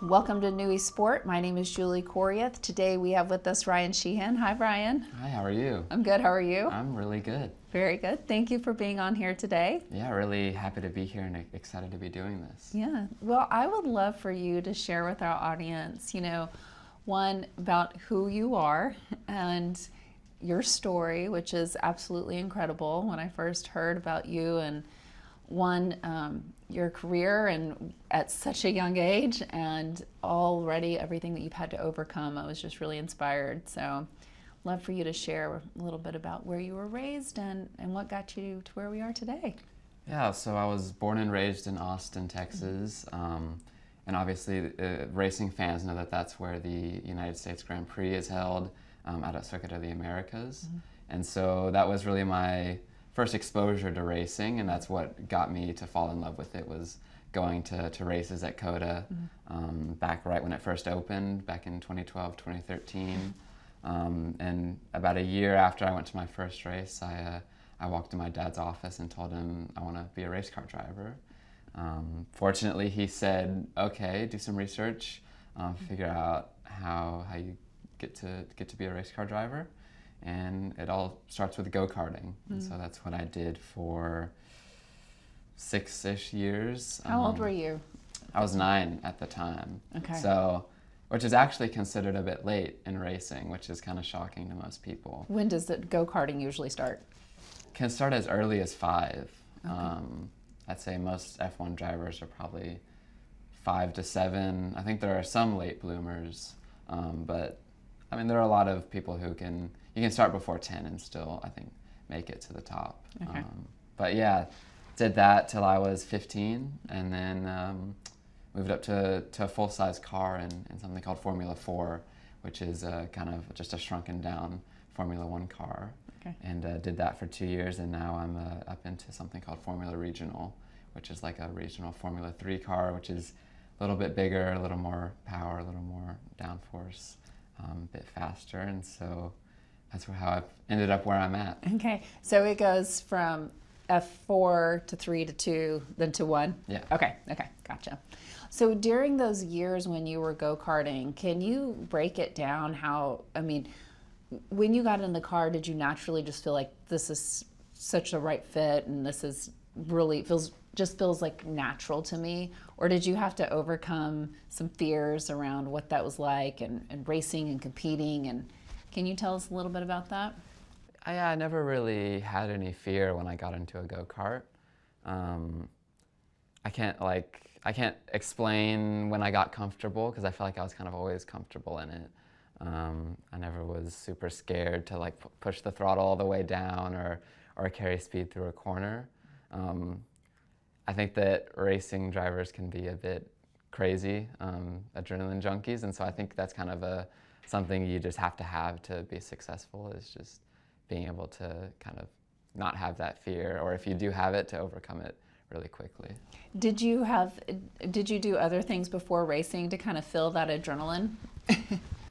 Welcome to Nui Sport. My name is Julie Coriath. Today we have with us Ryan Shehan. Hi, Ryan. Hi, how are you? I'm good. How are you? I'm really good. Very good. Thank you for being on here today. Yeah, really happy to be here and excited to be doing this. Yeah. Well, I would love for you to share with our audience, one, about who you are and your story, which is absolutely incredible. When I first heard about you, and your career and at such a young age, and already everything that you've had to overcome, I was just really inspired. So love for you to share a little bit about where you were raised and what got you to where we are today. Yeah, so I was born and raised in Austin, Texas, and obviously racing fans know that that's where the United States Grand Prix is held, out at Circuit of the Americas. And so that was really my first exposure to racing, and that's what got me to fall in love with it, was going to races at COTA back right when it first opened, back in 2012, 2013. And about a year after I went to my first race, I walked in my dad's office and told him I want to be a race car driver. Fortunately, he said, okay, do some research, figure out how you get to be a race car driver. And it all starts with go-karting. And so that's what I did for 6-ish years. How old were you? I was 9 at the time. Okay. So, which is actually considered a bit late in racing, which is kind of shocking to most people. When does the go-karting usually start? Can start as early as 5. Okay. I'd say most F1 drivers are probably 5 to 7. I think there are some late bloomers, but I mean, there are a lot of people who you can start before 10 and still, I think, make it to the top. Okay. But yeah, did that till I was 15, and then moved up to a full-size car in something called Formula 4, which is kind of just a shrunken down Formula 1 car. Okay. And did that for 2 years, and now I'm up into something called Formula Regional, which is like a regional Formula 3 car, which is a little bit bigger, a little more power, a little more downforce, a bit faster, and so that's how I've ended up where I'm at. Okay, so it goes from F4 to 3 to 2, then to 1? Yeah. Okay, gotcha. So during those years when you were go-karting, can you break it down when you got in the car, did you naturally just feel like this is such a right fit and this is really feels like natural to me? Or did you have to overcome some fears around what that was like and racing and competing? And can you tell us a little bit about that? I never really had any fear when I got into a go-kart. I can't explain when I got comfortable, because I feel like I was kind of always comfortable in it. I never was super scared to push the throttle all the way down or carry speed through a corner. I think that racing drivers can be a bit crazy, adrenaline junkies, and so I think that's kind of something you just have to be successful, is just being able to kind of not have that fear, or if you do have it, to overcome it really quickly. Did you do other things before racing to kind of feel that adrenaline?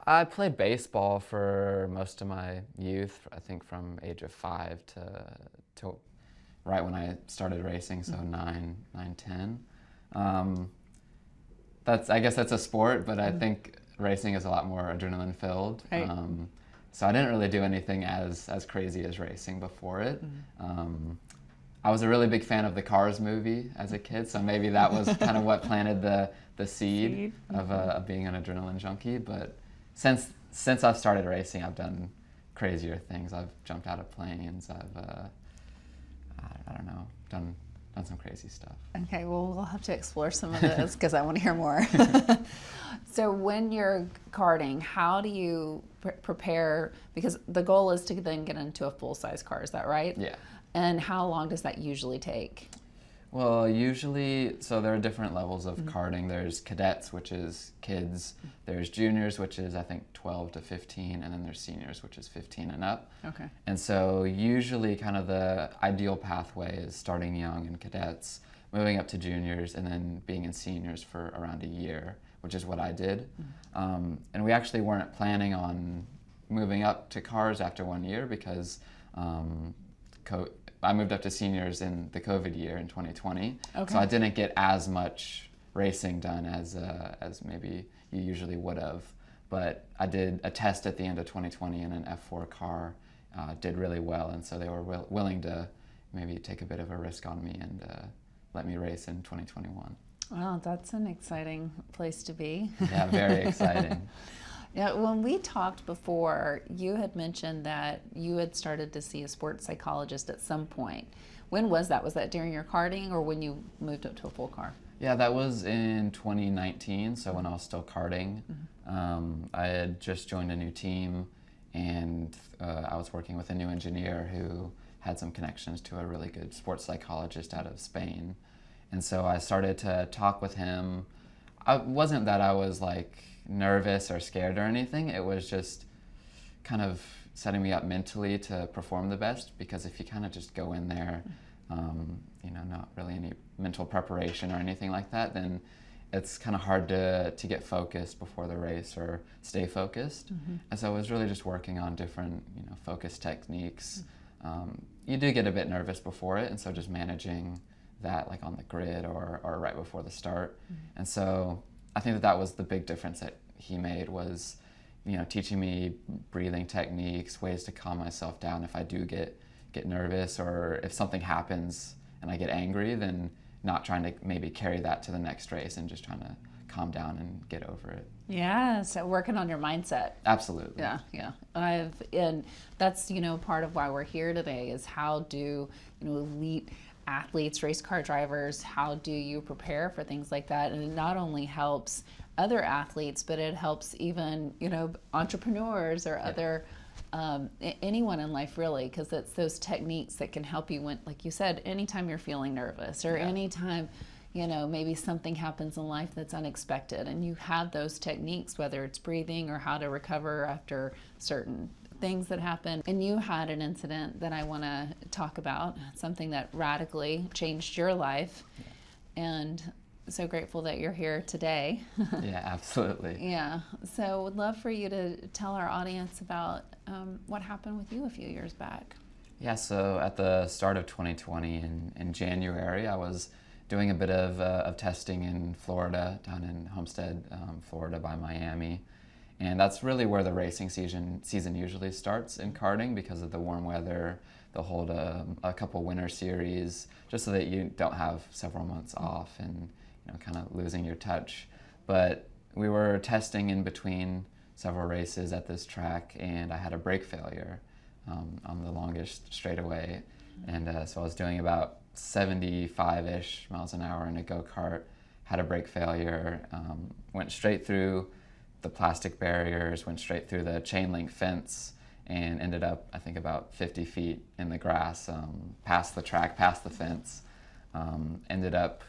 I played baseball for most of my youth, I think from age of 5 to right when I started racing, so 9, 10. I guess that's a sport, but I think racing is a lot more adrenaline filled. Right. So I didn't really do anything as crazy as racing before it. I was a really big fan of the Cars movie as a kid, so maybe that was kind of what planted the seed of being an adrenaline junkie. But since I've started racing, I've done crazier things. I've jumped out of planes. I've I don't know, done some crazy stuff. Okay, well, we'll have to explore some of those because I want to hear more. So when you're karting, how do you prepare? Because the goal is to then get into a full-size car, is that right? Yeah. And how long does that usually take? Well, usually, so there are different levels of karting. There's cadets, which is kids. There's juniors, which is, I think, 12 to 15. And then there's seniors, which is 15 and up. Okay. And so usually kind of the ideal pathway is starting young in cadets, moving up to juniors, and then being in seniors for around a year, which is what I did. And we actually weren't planning on moving up to cars after 1 year because I moved up to seniors in the COVID year in 2020. Okay. So I didn't get as much racing done as maybe you usually would have. But I did a test at the end of 2020 in an F4 car, did really well, and so they were willing to maybe take a bit of a risk on me and let me race in 2021. Wow, that's an exciting place to be. Yeah, very exciting. Yeah, when we talked before, you had mentioned that you had started to see a sports psychologist at some point. When was that? Was that during your karting or when you moved up to a full car? Yeah, that was in 2019, so when I was still karting. I had just joined a new team, and I was working with a new engineer who had some connections to a really good sports psychologist out of Spain. And so I started to talk with him. It wasn't that I was like nervous or scared or anything, it was just kind of setting me up mentally to perform the best, because if you kind of just go in there, not really any mental preparation or anything like that, then it's kind of hard to get focused before the race or stay focused. And so I was really just working on different focus techniques. You do get a bit nervous before it, and so just managing that like on the grid or right before the start. And so I think that was the big difference that he made, was teaching me breathing techniques, ways to calm myself down if I do get nervous, or if something happens and I get angry, then not trying to maybe carry that to the next race and just trying to calm down and get over it. Yeah, so working on your mindset. Absolutely. Yeah. And that's part of why we're here today, is how do elite athletes, race car drivers, how do you prepare for things like that? And it not only helps other athletes, but it helps even entrepreneurs or other anyone in life, really, because it's those techniques that can help you when, like you said, anytime you're feeling nervous or anytime maybe something happens in life that's unexpected, and you have those techniques, whether it's breathing or how to recover after certain things that happen. And you had an incident that I want to talk about, something that radically changed your life, and so grateful that you're here today. Yeah, absolutely. Yeah, so would love for you to tell our audience about what happened with you a few years back. Yeah, so at the start of 2020 in January, I was doing a bit of testing in Florida, down in Homestead, Florida by Miami. And that's really where the racing season usually starts in karting, because of the warm weather. They'll hold a couple winter series just so that you don't have several months off and kind of losing your touch. But we were testing in between several races at this track, and I had a brake failure on the longest straightaway. And so I was doing about 75-ish miles an hour in a go-kart, had a brake failure, went straight through the plastic barriers, went straight through the chain link fence, and ended up, I think, about 50 feet in the grass, past the track, past the fence. Ended up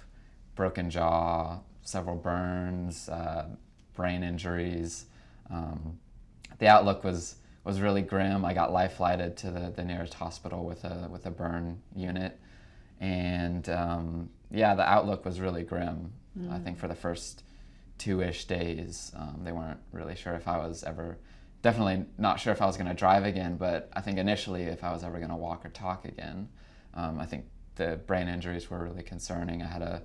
broken jaw, several burns, brain injuries. The outlook was really grim. I got life flighted to the nearest hospital with a burn unit. And the outlook was really grim. I think for the first 2-ish days, they weren't really sure if I was ever, definitely not sure if I was going to drive again, but I think initially if I was ever going to walk or talk again. I think the brain injuries were really concerning. I had a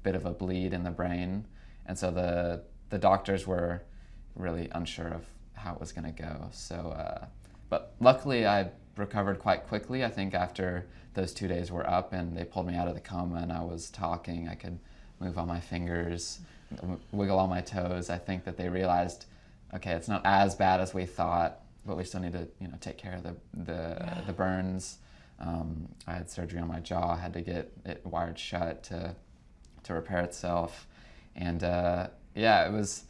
bit of a bleed in the brain, and so the doctors were really unsure of how it was going to go. So, but luckily I recovered quite quickly. I think after those 2 days were up and they pulled me out of the coma and I was talking, I could move all my fingers, wiggle all my toes. I think that they realized, okay, it's not as bad as we thought, but we still need to take care of the burns. I had surgery on my jaw, had to get it wired shut to repair itself. And it was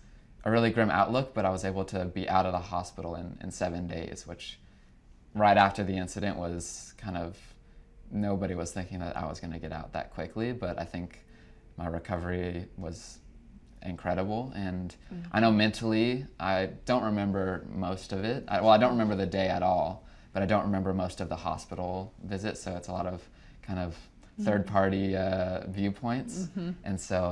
a really grim outlook, but I was able to be out of the hospital in 7 days, which right after the incident was kind of, nobody was thinking that I was going to get out that quickly, but I think my recovery was incredible. And I know mentally, I don't remember most of it. I don't remember the day at all, but I don't remember most of the hospital visit, so it's a lot of kind of third-party viewpoints. And so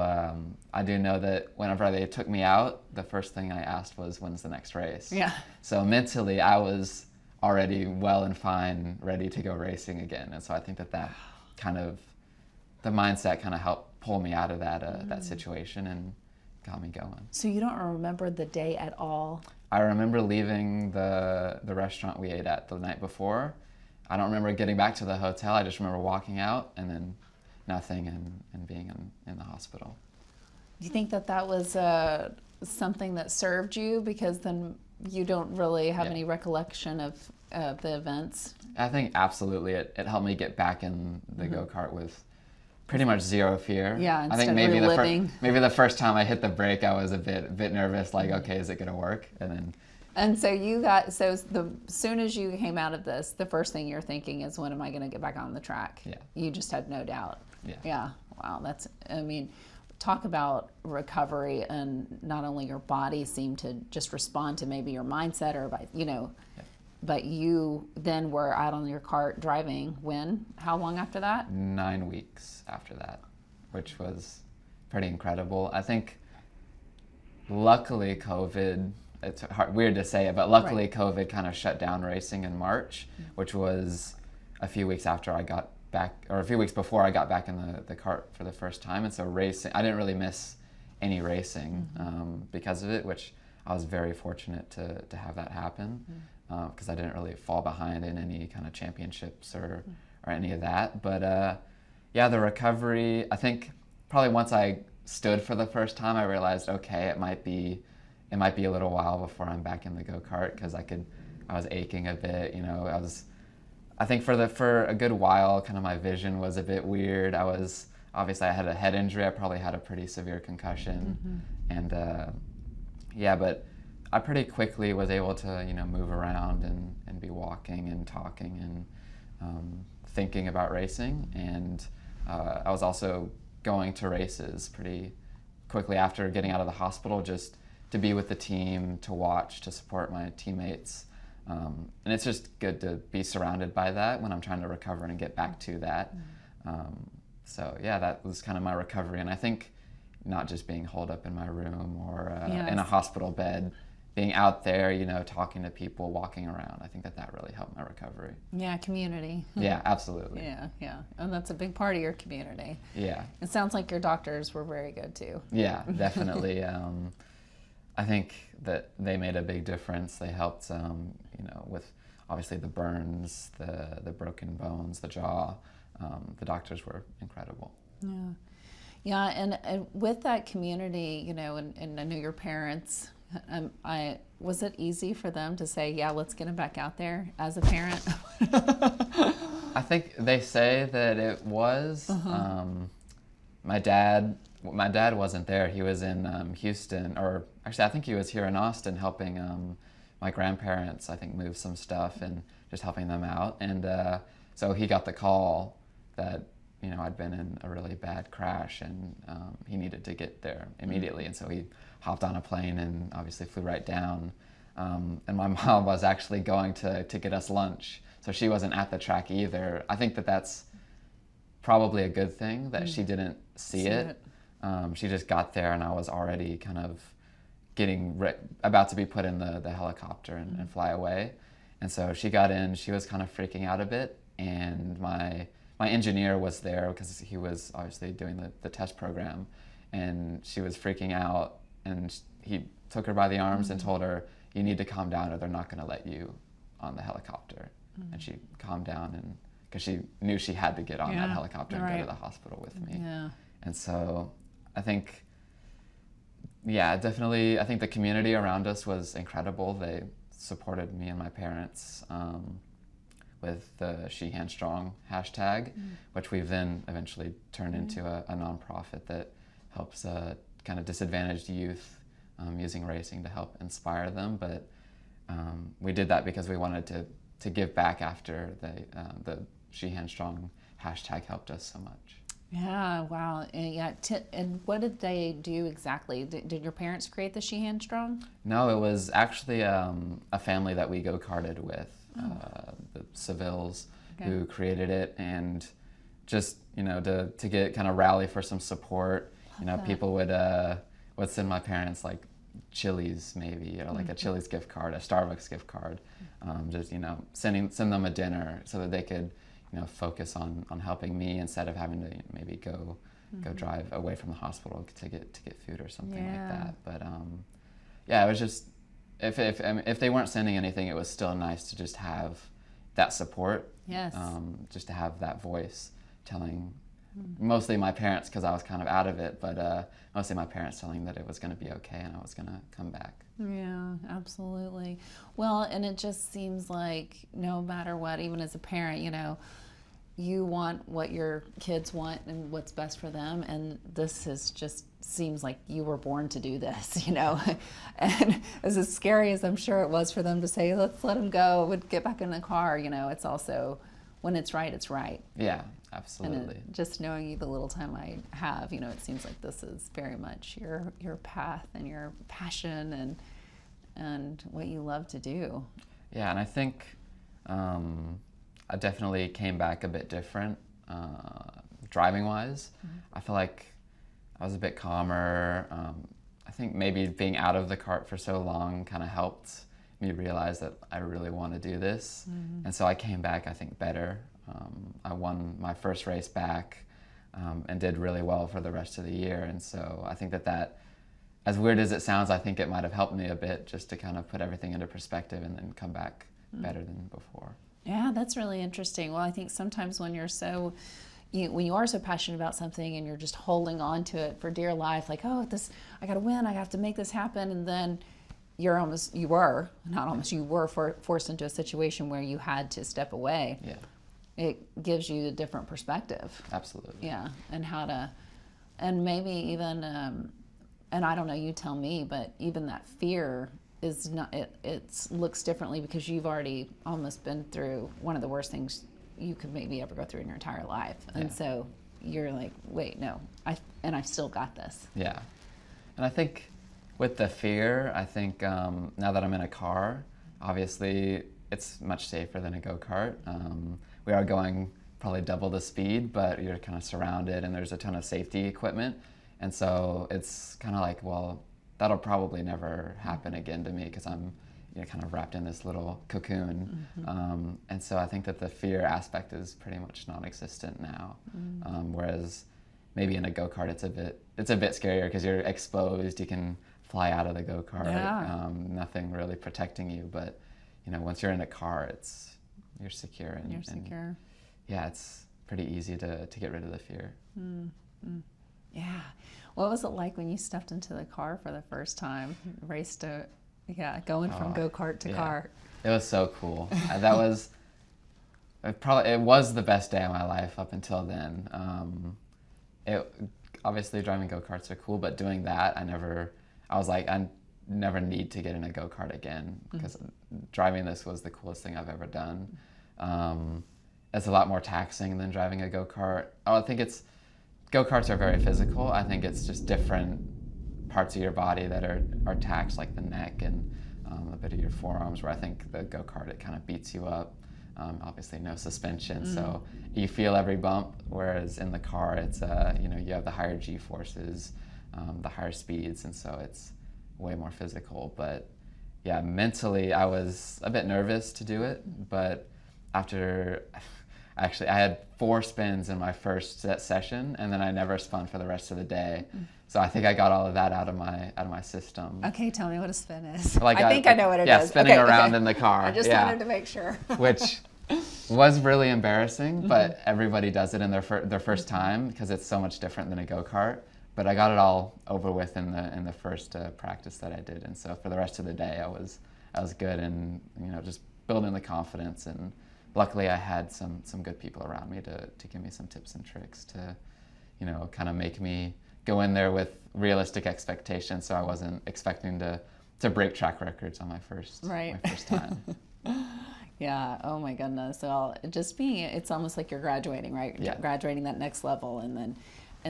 I do know that whenever they took me out, the first thing I asked was, when's the next race? Yeah. So mentally, I was already well and fine, ready to go racing again. And so I think that kind of, the mindset kind of helped pull me out of that situation and got me going. So you don't remember the day at all? I remember leaving the restaurant we ate at the night before. I don't remember getting back to the hotel. I just remember walking out and then nothing and being in the hospital. Do you think that that was something that served you, because then you don't really have any recollection of the events? I think absolutely it helped me get back in the go-kart with pretty much zero fear. Yeah, I think instead maybe reliving. maybe the first time I hit the brake, I was a bit nervous, like, okay, is it gonna work? And so the soon as you came out of this, the first thing you're thinking is, when am I going to get back on the track? Yeah. You just had no doubt. Yeah. Yeah. Wow. Talk about recovery, and not only your body seemed to just respond to maybe your mindset or but you then were out on your kart driving how long after that? 9 weeks after that, which was pretty incredible. I think luckily COVID, it's weird to say it, but luckily COVID kind of shut down racing in March, which was a few weeks after I got back, or a few weeks before I got back in the kart for the first time. And so racing, I didn't really miss any racing because of it, which I was very fortunate to have that happen, because I didn't really fall behind in any kind of championships or any of that. But yeah, the recovery, I think probably once I stood for the first time, I realized, okay, it might be a little while before I'm back in the go-kart, because I was aching a bit, I think for a good while, kind of my vision was a bit weird. Obviously I had a head injury. I probably had a pretty severe concussion. And but I pretty quickly was able to, move around and be walking and talking and thinking about racing. And I was also going to races pretty quickly after getting out of the hospital, just to be with the team, to watch, to support my teammates. And it's just good to be surrounded by that when I'm trying to recover and get back to that. So yeah, that was kind of my recovery. And I think not just being holed up in my room or in a hospital bed, being out there, talking to people, walking around, I think that really helped my recovery. Yeah, community. Yeah, absolutely. Yeah. And that's a big part of your community. Yeah. It sounds like your doctors were very good too. Yeah, definitely. I think that they made a big difference. They helped, with obviously the burns, the broken bones, the jaw. The doctors were incredible. Yeah, and with that community, and I know your parents, was it easy for them to say, yeah, let's get him back out there as a parent? I think they say that it was. My dad wasn't there. He was in Houston, or actually I think he was here in Austin helping my grandparents, I think, move some stuff and just helping them out. And so he got the call that I'd been in a really bad crash and he needed to get there immediately. And so he hopped on a plane and obviously flew right down. And my mom was actually going to get us lunch, so she wasn't at the track either. I think that's probably a good thing that she didn't see it. She just got there and I was already kind of about to be put in the helicopter and fly away. And so she got in, she was kind of freaking out a bit, and my engineer was there because he was obviously doing the test program, and she was freaking out, and he took her by the arms and told her, you need to calm down or they're not going to let you on the helicopter. And she calmed down, and because she knew she had to get on that helicopter and go to the hospital with me. And so I think, definitely, I think the community around us was incredible. They supported me and my parents with the Shehan Strong hashtag, which we've then eventually turned into a nonprofit that helps kind of disadvantaged youth using racing to help inspire them. But we did that because we wanted to give back after the Shehan Strong hashtag helped us so much. Yeah, wow. And what did they do exactly? Did your parents create the Shehan Strong? No, it was actually a family that we go-karted with, the Sevilles, who created it, and just, to get kind of rally for some support. People would send my parents like Chili's maybe, or like a Chili's gift card, a Starbucks gift card, just, send them a dinner so that they could focus on helping me instead of having to maybe go go drive away from the hospital to get food or something like Yeah. that. But yeah, it was just if they weren't sending anything, it was still nice to just have that support. Yes. Just to have that voice telling, mostly my parents, because I was kind of out of it, but mostly my parents telling that it was going to be okay and I was going to come back. Yeah, absolutely. Well, and it just seems like no matter what, even as a parent, you want what your kids want and what's best for them. And this is just seems like you were born to do this, And as scary as I'm sure it was for them to say, let's let him go, would get back in the car, it's also, when it's right, it's right. Yeah, absolutely. And just knowing you the little time I have, it seems like this is very much your path and your passion and what you love to do. Yeah, and I think I definitely came back a bit different driving-wise. I feel like I was a bit calmer. I think maybe being out of the kart for so long kind of helped me realize that I really want to do this. And so I came back, I think, better. I won my first race back and did really well for the rest of the year. And so I think that, as weird as it sounds, I think it might have helped me a bit just to kind of put everything into perspective and then come back better than before. Yeah, that's really interesting. Well, I think sometimes when when you are so passionate about something and you're just holding on to it for dear life, like, I got to win, I have to make this happen, and then you were forced into a situation where you had to step away. Yeah. It gives you a different perspective. Absolutely. Yeah, and maybe even, and I don't know, you tell me, but even that fear is not, it looks differently because you've already almost been through one of the worst things you could maybe ever go through in your entire life. And so you're like, wait, no, I've still got this. Yeah. And I think with the fear, I think now that I'm in a car, obviously it's much safer than a go-kart. We are going probably double the speed, but you're kind of surrounded and there's a ton of safety equipment. And so it's kind of like, well, that'll probably never happen again to me because I'm kind of wrapped in this little cocoon. And so I think that the fear aspect is pretty much non-existent now. Whereas maybe in a go-kart it's a bit scarier because you're exposed, you can fly out of the go-kart, nothing really protecting you. But once you're in a car, you're secure. You're secure. Yeah, it's pretty easy to get rid of the fear. Yeah. What was it like when you stepped into the car for the first time? Going from go-kart to car. It was so cool. That was it was the best day of my life up until then. Obviously driving go-karts are cool, but doing that, I was like, I never need to get in a go-kart again because driving this was the coolest thing I've ever done. It's a lot more taxing than driving a go-kart. I think go-karts are very physical. I think it's just different parts of your body that are taxed, like the neck and a bit of your forearms, where I think the go-kart, it kind of beats you up. Obviously no suspension, so you feel every bump, whereas in the car, it's you have the higher G-forces, the higher speeds, and so it's way more physical. But yeah, mentally I was a bit nervous to do it, but after I had 4 spins in my first session, and then I never spun for the rest of the day. So I think I got all of that out of my system. Okay, tell me what a spin is. Like I think I know what it is. Yeah, spinning around in the car. I just wanted to make sure. Which was really embarrassing, but everybody does it in their first time because it's so much different than a go-kart. But I got it all over with in the first practice that I did, and so for the rest of the day I was good, and just building the confidence. And luckily I had some good people around me to give me some tips and tricks to kind of make me go in there with realistic expectations, so I wasn't expecting to break track records on my first time. Yeah, oh my goodness. So it's almost like you're graduating, right? Yeah. Graduating that next level, and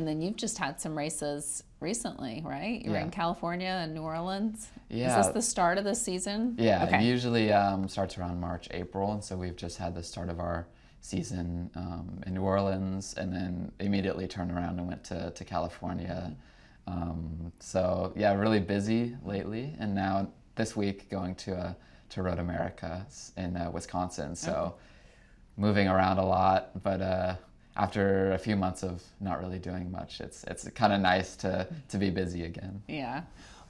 then you've just had some races recently, right? You were in California and New Orleans. Yeah. Is this the start of the season? Yeah, okay. It usually starts around March, April, and so we've just had the start of our season in New Orleans, and then immediately turned around and went to California. So yeah, really busy lately, and now this week going to Road America in Wisconsin. So moving around a lot, but after a few months of not really doing much, it's kind of nice to be busy again. Yeah.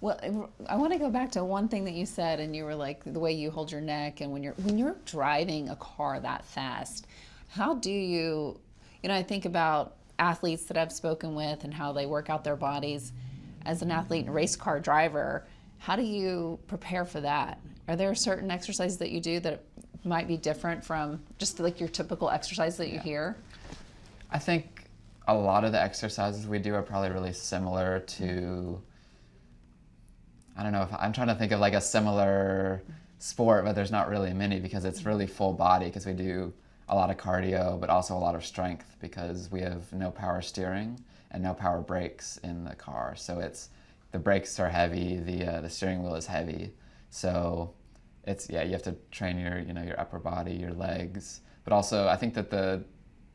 Well, I want to go back to one thing that you said, and you were like the way you hold your neck, and when you're driving a car that fast, how do you, I think about athletes that I've spoken with and how they work out their bodies. As an athlete and race car driver, how do you prepare for that? Are there certain exercises that you do that might be different from just like your typical exercise that you hear? I think a lot of the exercises we do are probably really similar to, I don't know, if I'm trying to think of like a similar sport, but there's not really many because it's really full body, because we do a lot of cardio, but also a lot of strength because we have no power steering and no power brakes in the car. So the brakes are heavy, the steering wheel is heavy. So you have to train your upper body, your legs, but also I think that the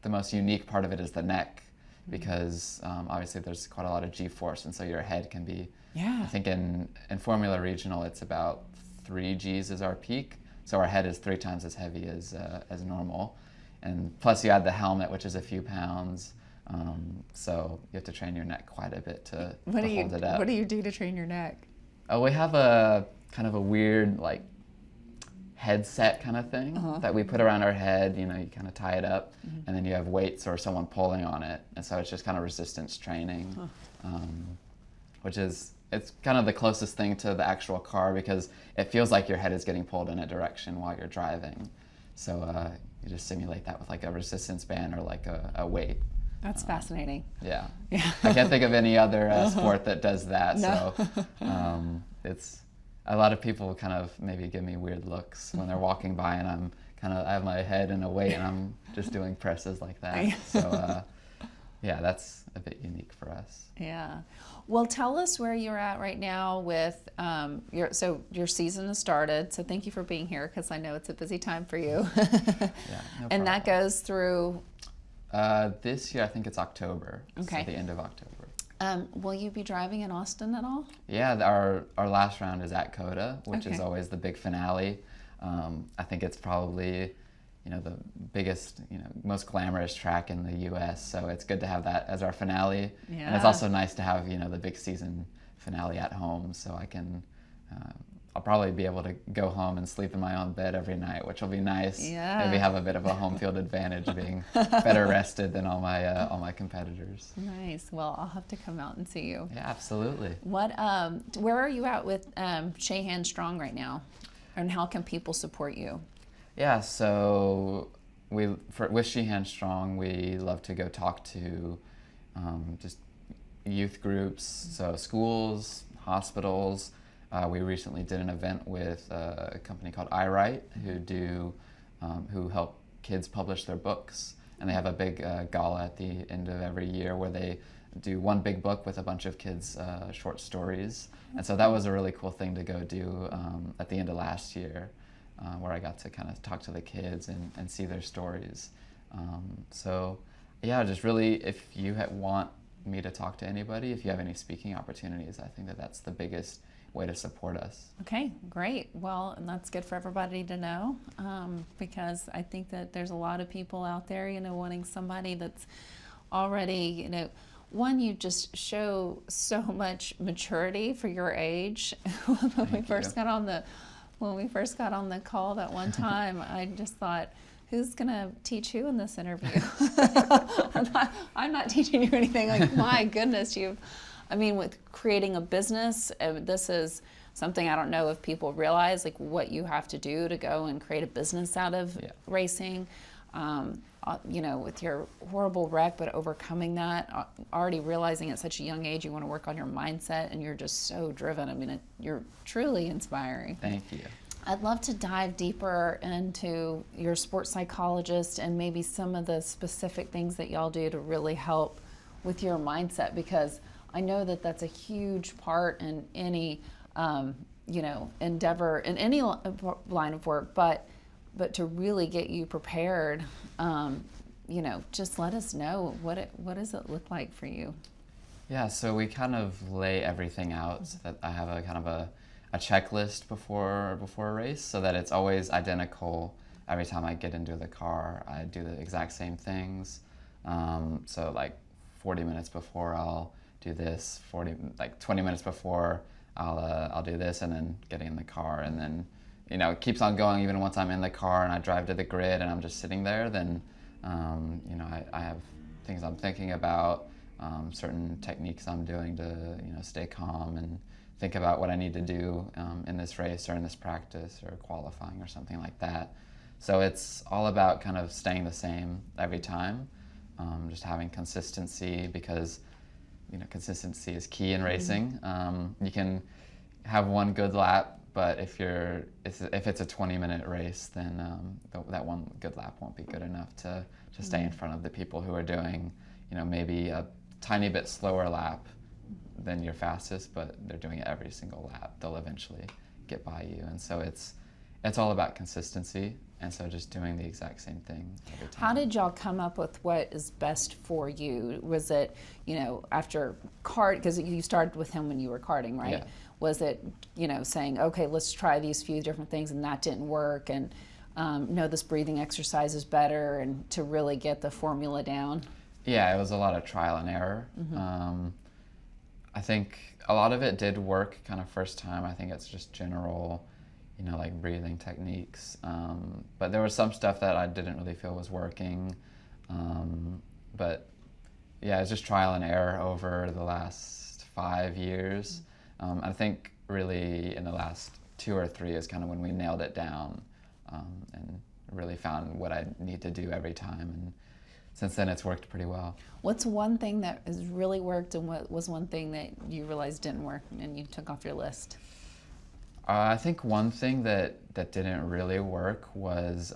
most unique part of it is the neck, because obviously there's quite a lot of G-force, and so your head can be, I think in Formula Regional it's about 3 Gs is our peak, so our head is 3 times as heavy as normal, and plus you add the helmet, which is a few pounds, so you have to train your neck quite a bit to hold it up. What do you do to train your neck? Oh, we have a kind of a weird like headset kind of thing that we put around our head. You kind of tie it up, and then you have weights or someone pulling on it, and so it's just kind of resistance training, which is, it's kind of the closest thing to the actual car, because it feels like your head is getting pulled in a direction while you're driving. So you just simulate that with like a resistance band or like a weight. That's fascinating. Yeah. I can't think of any other sport that does that. No. So it's, a lot of people kind of maybe give me weird looks when they're walking by, and I have my head in a weight and I'm just doing presses like that. So that's a bit unique for us. Yeah. Well, tell us where you're at right now with your season has started. So thank you for being here, because I know it's a busy time for you. No and problem. that goes through. This year I think it's October. Okay. So the end of October. Will you be driving in Austin at all? Yeah, our last round is at Coda, which is always the big finale. I think it's probably, the biggest, most glamorous track in the U.S. So it's good to have that as our finale. Yeah. And it's also nice to have, the big season finale at home, so I can, I'll probably be able to go home and sleep in my own bed every night, which will be nice. Yeah. Maybe have a bit of a home field advantage, being better rested than all my competitors. Nice. Well, I'll have to come out and see you. Yeah, absolutely. Where are you at with Shehan Strong right now, and how can people support you? Yeah, so with Shehan Strong, we love to go talk to just youth groups, so schools, hospitals. We recently did an event with a company called iWrite, who help kids publish their books, and they have a big gala at the end of every year where they do one big book with a bunch of kids' short stories. And so that was a really cool thing to go do at the end of last year, where I got to kind of talk to the kids and see their stories. So yeah, just really, if you want me to talk to anybody, if you have any speaking opportunities, I think that's the biggest way to support us. Okay, great. Well, and that's good for everybody to know, because I think that there's a lot of people out there, wanting somebody that's already, one, you just show so much maturity for your age. When we first got on the call that one time, I just thought, who's gonna teach who in this interview? I'm not teaching you anything. Like, my goodness, with creating a business, this is something I don't know if people realize, like what you have to do to go and create a business out of racing. With your horrible wreck, but overcoming that, already realizing at such a young age you want to work on your mindset, and you're just so driven. You're truly inspiring. Thank you. I'd love to dive deeper into your sports psychologist and maybe some of the specific things that y'all do to really help with your mindset, because I know that that's a huge part in any, endeavor, in any line of work, but to really get you prepared, just let us know what does it look like for you? Yeah, so we kind of lay everything out so that I have a kind of a checklist before a race, so that it's always identical every time I get into the car. I do the exact same things. So like 40 minutes before I'll do this, 20 minutes before I'll do this, and then getting in the car, and then it keeps on going. Even once I'm in the car and I drive to the grid and I'm just sitting there, then I have things I'm thinking about, certain techniques I'm doing to stay calm and think about what I need to do in this race or in this practice or qualifying or something like that. So it's all about kind of staying the same every time, just having consistency, because consistency is key in racing. You can have one good lap, but if it's a 20-minute race, then that one good lap won't be good enough to stay in front of the people who are doing maybe a tiny bit slower lap than your fastest, but they're doing it every single lap. They'll eventually get by you. And so it's all about consistency, and so just doing the exact same thing every time. How did y'all come up with what is best for you? Was it, after kart, because you started with him when you were karting, right? Yeah. Was it, saying, okay, let's try these few different things, and that didn't work, and no, this breathing exercise is better, and to really get the formula down? Yeah, it was a lot of trial and error. I think a lot of it did work kind of first time. I think it's just general, like breathing techniques. But there was some stuff that I didn't really feel was working. But yeah, it's just trial and error over the last 5 years. I think really in the last 2 or 3 is kind of when we nailed it down, and really found what I need to do every time. And since then, it's worked pretty well. What's one thing that has really worked, and what was one thing that you realized didn't work and you took off your list? I think one thing that didn't really work was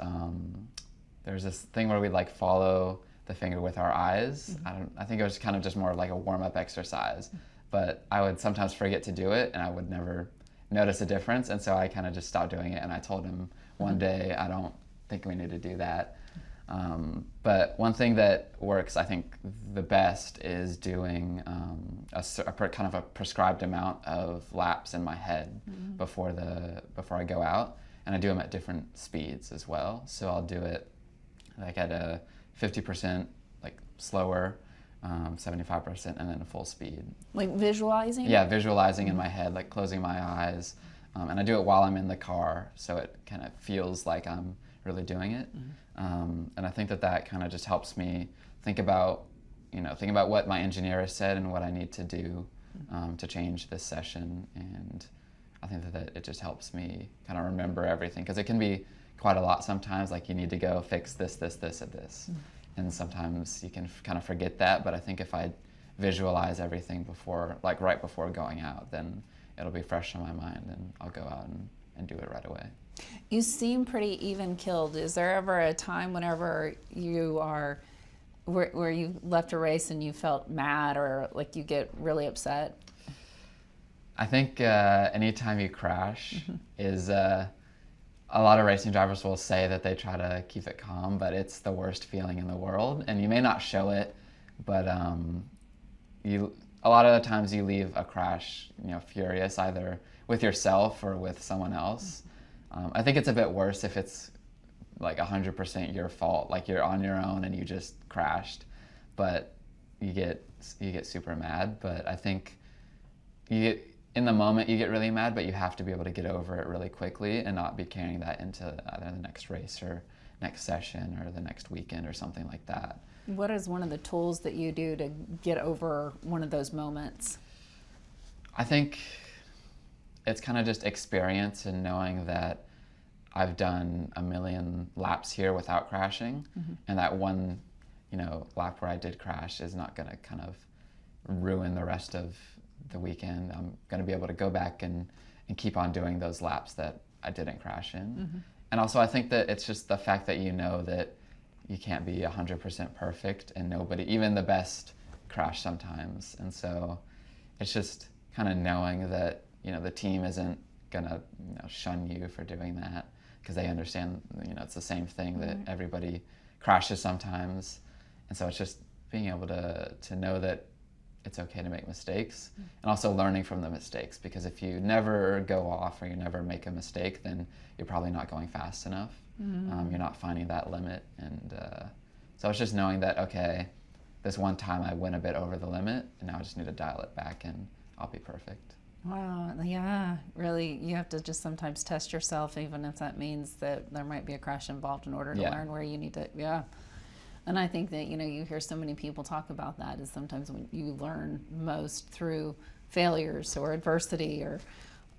there's this thing where we follow the finger with our eyes. I think it was kind of just more like a warm-up exercise, but I would sometimes forget to do it and I would never notice a difference, and so I kind of just stopped doing it, and I told him one day, I don't think we need to do that. But one thing that works, I think, the best is doing kind of a prescribed amount of laps in my head before I go out, and I do them at different speeds as well. So I'll do it at a 50% slower, 75%, and then full speed. Like visualizing? Yeah, visualizing in my head, closing my eyes, and I do it while I'm in the car, so it kind of feels like I'm really doing it. And I think that kind of just helps me think about what my engineer has said and what I need to do to change this session. And I think that it just helps me kind of remember everything, because it can be quite a lot sometimes, you need to go fix this, this, this, and this. And sometimes you can kind of forget that, but I think if I visualize everything right before going out, then it'll be fresh on my mind, and I'll go out and do it right away. You seem pretty even-keeled. Is there ever a time whenever you are, where you left a race and you felt mad, or you get really upset? I think anytime you crash is, a lot of racing drivers will say that they try to keep it calm, but it's the worst feeling in the world. And you may not show it, but a lot of the times you leave a crash, furious, either with yourself or with someone else. I think it's a bit worse if it's 100% your fault, you're on your own and you just crashed, but you get super mad. But I think in the moment you get really mad, but you have to be able to get over it really quickly and not be carrying that into either the next race or next session or the next weekend or something like that. What is one of the tools that you do to get over one of those moments? I think it's kind of just experience and knowing that I've done a million laps here without crashing, and that one, lap where I did crash is not going to kind of ruin the rest of the weekend. I'm going to be able to go back and keep on doing those laps that I didn't crash in. And also I think that it's just the fact that that you can't be 100% perfect, and even the best, crash sometimes. And so it's just kind of knowing that the team isn't gonna shun you for doing that, because they understand it's the same thing, that everybody crashes sometimes. And so it's just being able to know that it's okay to make mistakes, and also learning from the mistakes, because if you never go off or you never make a mistake, then you're probably not going fast enough. You're not finding that limit. And so it's just knowing that, okay, this one time I went a bit over the limit, and now I just need to dial it back and I'll be perfect. Wow, yeah, really, you have to just sometimes test yourself, even if that means that there might be a crash involved in order to learn where you need to, yeah. And I think that, you hear so many people talk about that, is sometimes when you learn most through failures or adversity, or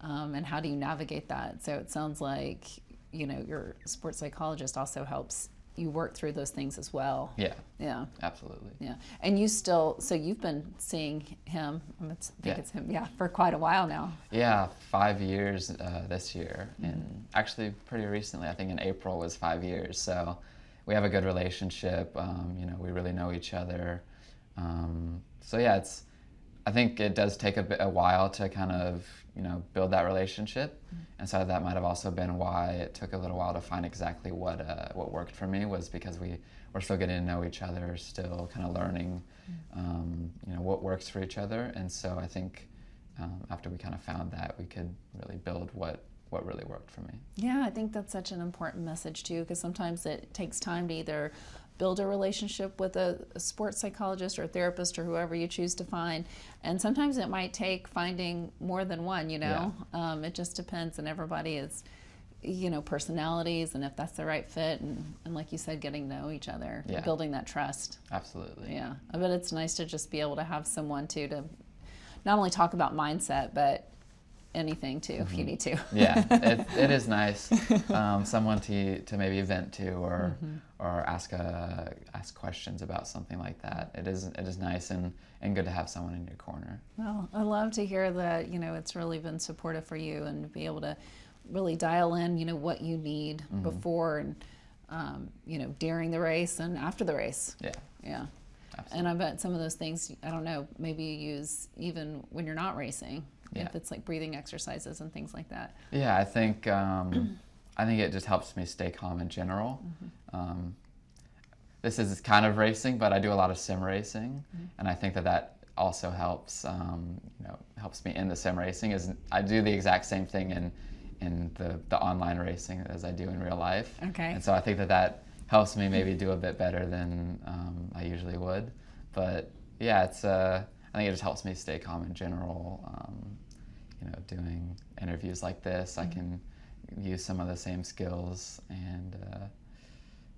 and how do you navigate that? So it sounds like, your sports psychologist also helps you work through those things as well. Yeah. Yeah. Absolutely. Yeah. And so you've been seeing him, it's him, for quite a while now. Yeah, 5 years this year. And actually pretty recently, I think in April was 5 years. So we have a good relationship. We really know each other. So yeah, I think it does take a while to kind of, build that relationship. And so that might have also been why it took a little while to find exactly what worked for me, was because we're still getting to know each other, still kind of learning, what works for each other. And so I think after we kind of found that, we could really build what really worked for me. Yeah, I think that's such an important message too, because sometimes it takes time to either build a relationship with a sports psychologist or a therapist or whoever you choose to find, and sometimes it might take finding more than one. Yeah. It just depends, and everybody is, personalities, and if that's the right fit, and like you said, getting to know each other, Yeah. building that trust. Absolutely. Yeah, I bet it's nice to just be able to have someone too, to not only talk about mindset, but anything too, if you need to. Yeah, it is nice. Someone to maybe vent to, or ask questions about something like that. It is nice and good to have someone in your corner. Well, I love to hear that, it's really been supportive for you, and to be able to really dial in, what you need before and, during the race and after the race. Yeah. Yeah. Absolutely. And I bet some of those things, I don't know, maybe you use even when you're not racing. Yeah. If it's like breathing exercises and things like that. Yeah, I think it just helps me stay calm in general. This is kind of racing, but I do a lot of sim racing, and I think that also helps. Helps me in the sim racing. Is I do the exact same thing in the online racing as I do in real life. Okay. And so I think that helps me maybe do a bit better than I usually would. But yeah, I think it just helps me stay calm in general. Doing interviews like this, I can use some of the same skills, and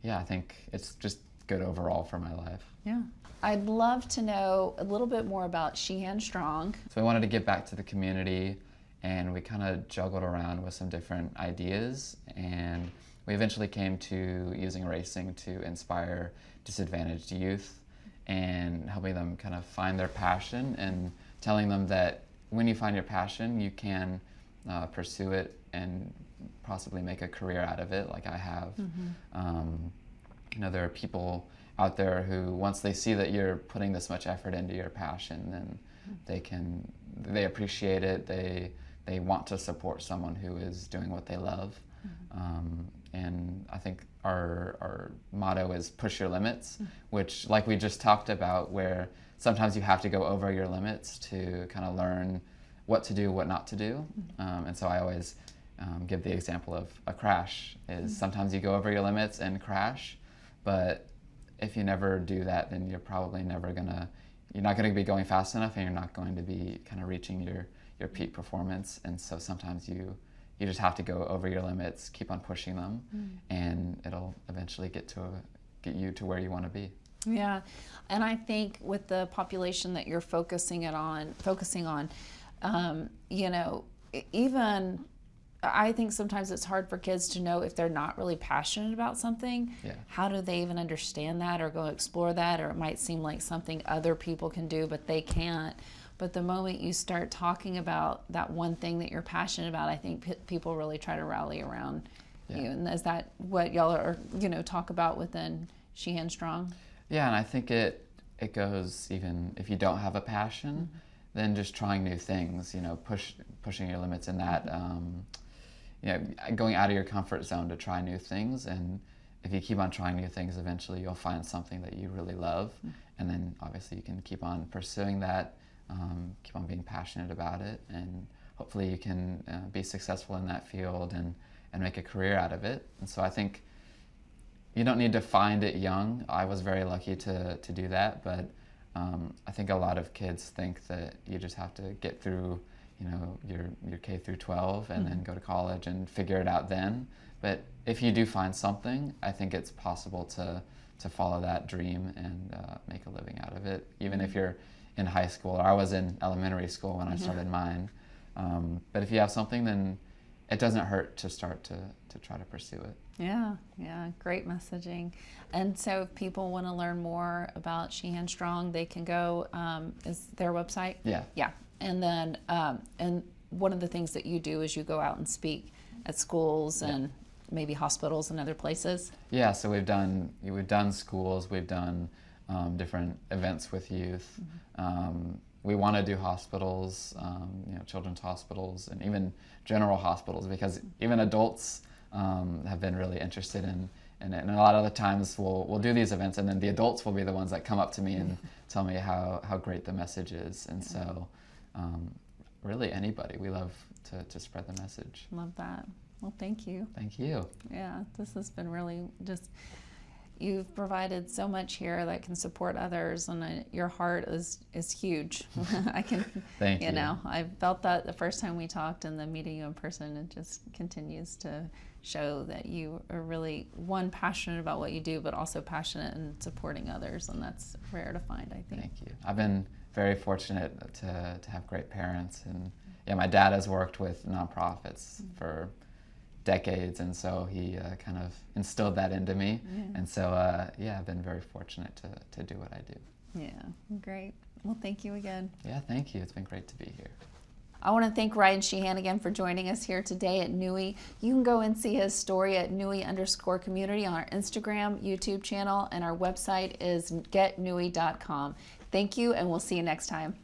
I think it's just good overall for my life. Yeah. I'd love to know a little bit more about Shehan Strong. So we wanted to give back to the community, and we kind of juggled around with some different ideas, and we eventually came to using racing to inspire disadvantaged youth and helping them kind of find their passion, and telling them that when you find your passion, you can pursue it and possibly make a career out of it, like I have. There are people out there who, once they see that you're putting this much effort into your passion, then they appreciate it. They want to support someone who is doing what they love. And I think our motto is push your limits, which, like we just talked about, where sometimes you have to go over your limits to kind of learn what to do, what not to do. And so I always give the example of a crash. Is sometimes you go over your limits and crash, but if you never do that, then you're probably you're not gonna be going fast enough, and you're not going to be kind of reaching your peak performance. And so sometimes you just have to go over your limits, keep on pushing them, and it'll eventually get you to where you want to be. Yeah, and I think with the population that you're focusing on, even I think sometimes it's hard for kids to know if they're not really passionate about something. Yeah. How do they even understand that or go explore that? Or it might seem like something other people can do, but they can't. But the moment you start talking about that one thing that you're passionate about, I think people really try to rally around you. And is that what y'all are, talk about within Shehan Strong? Yeah, and I think it goes, even if you don't have a passion, then just trying new things, pushing your limits in that, going out of your comfort zone to try new things. And if you keep on trying new things, eventually you'll find something that you really love. And then obviously you can keep on pursuing that, keep on being passionate about it, and hopefully you can be successful in that field and make a career out of it. And so I think you don't need to find it young. I was very lucky to do that, but I think a lot of kids think that you just have to get through, you know, your K through 12 and then go to college and figure it out then. But if you do find something, I think it's possible to follow that dream and make a living out of it, even if you're in high school. Or I was in elementary school when I started mine. But if you have something, then it doesn't hurt to start to try to pursue it. Yeah, great messaging. And so if people want to learn more about Shehan Strong, they can go, is their website? Yeah. Yeah. And then, and one of the things that you do is you go out and speak at schools and maybe hospitals and other places. Yeah, so we've done schools, we've done different events with youth. We want to do hospitals, you know, children's hospitals, and even general hospitals, because even adults have been really interested in it. And a lot of the times we'll do these events, and then the adults will be the ones that come up to me and tell me how great the message is. And so really anybody, we love to spread the message. Love that. Well, thank you. Thank you. Yeah, this has been really just, you've provided so much here that can support others, and your heart is huge. I can, Thank you. know, I felt that the first time we talked, and then meeting you in person, it just continues to show that you are really, one, passionate about what you do, but also passionate in supporting others, and that's rare to find, I think. Thank you. I've been very fortunate to have great parents, and yeah, my dad has worked with nonprofits for decades, and so he kind of instilled that into me. And so yeah, I've been very fortunate to do what I do. Yeah, great. Well, thank you again. Yeah, thank you. It's been great to be here. I want to thank Ryan Shehan again for joining us here today at NUI. You can go and see his story at NUI_community on our Instagram, YouTube channel, and our website is getnui.com. Thank you, and we'll see you next time.